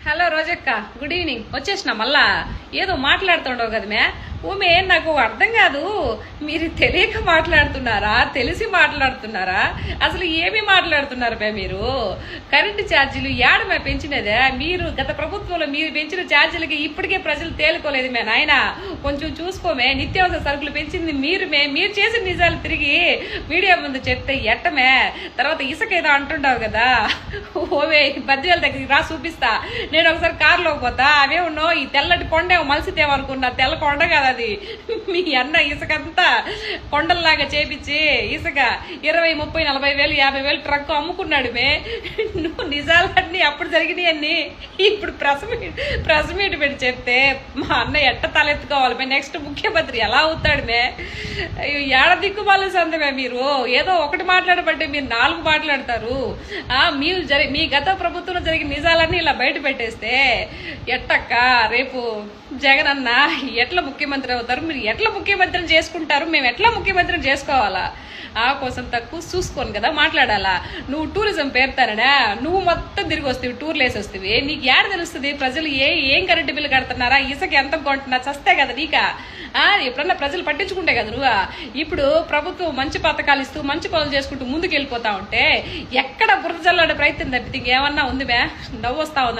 Hello రోజక్క, good evening. వచ్చేసిన మళ్ళా ఏదో మాట్లాడుతుండవు కదా మే. ఊమే నాకు అర్థం కాదు, మీరు తెలియక మాట్లాడుతున్నారా తెలిసి మాట్లాడుతున్నారా? అసలు ఏమి మాట్లాడుతున్నారు మే మీరు? కరెంటు ఛార్జీలు ఏడమే పెంచినదే మీరు. గత ప్రభుత్వంలో మీరు పెంచిన ఛార్జీలకి ఇప్పటికే ప్రజలు తేలుకోలేదు మే నాయన. కొంచెం చూసుకోమే. నిత్యావసర సరుకులు పెంచింది మీరు మే. మీరు చేసిన నిజాలు తిరిగి మీడియా ముందు చెప్తే ఎట్టమే? తర్వాత ఇసుక ఏదో అంటుంటావు కదా, ఓవే 10,000 దగ్గరికి రా చూపిస్తా. నేను ఒకసారి కారులోకి పోతా, అవే ఉన్నావు ఈ తెల్లటి కొండ మలిసితేమనుకున్నా, తెల్ల కొండ కదా అది. మీ అన్న ఇసుకంతా కొండల్లాగా చేపించి ఇసుక 20, 30, 40 వేలు 50 వేలు ట్రక్ అమ్ముకున్నాడు మే. నువ్వు నిజాలన్నీ అప్పుడు జరిగినాయి అన్ని ఇప్పుడు ప్రెస్ మీట్ పెట్టి చెప్తే మా అన్న ఎట్ట తలెత్తుకోవాలి మే? నెక్స్ట్ ముఖ్యమంత్రి ఎలా అవుతాడు మే? ఏడ దిక్కుమాల సందమే మీరు. ఏదో ఒకటి మాట్లాడబట్టే మీరు 4 మాట్లాడతారు. మీ గత ప్రభుత్వంలో జరిగిన నిజాలన్నీ ఇలా బయట పెట్టేస్తే ఎట్టక్క రేపు జగన్ అన్న ఎట్లా ముఖ్యమంత్రి అవుతారు? మీరు ఎట్లా ముఖ్యమంత్రిని చేసుకుంటారు? మేము ఎట్లా ముఖ్యమంత్రిని చేసుకోవాలా? ఆ కోసం తక్కువ చూసుకోను కదా మాట్లాడాలా. నువ్వు టూరిజం పేరుతానడా, నువ్వు మొత్తం తిరిగి వస్తావు, టూర్లు వేసి వస్తావి. నీకు ఏడ తెలుస్తుంది ప్రజలు ఏం కరెంటు బిల్లు కడుతున్నారా, ఇసుక ఎంత కొంటున్నా? చస్తే కదా నీకా? ఎప్పుడన్నా ప్రజలు పట్టించుకుంటే కదా నువ్వు. ఇప్పుడు ప్రభుత్వం మంచి పథకాలు ఇస్తూ మంచి పనులు చేసుకుంటూ ముందుకు వెళ్ళిపోతా ఉంటే ఎక్కడ బురద జల్లాడే ప్రయత్నం తప్పితే ఇంకేమన్నా ఉంది మే? నవ్వు వస్తా ఉంది.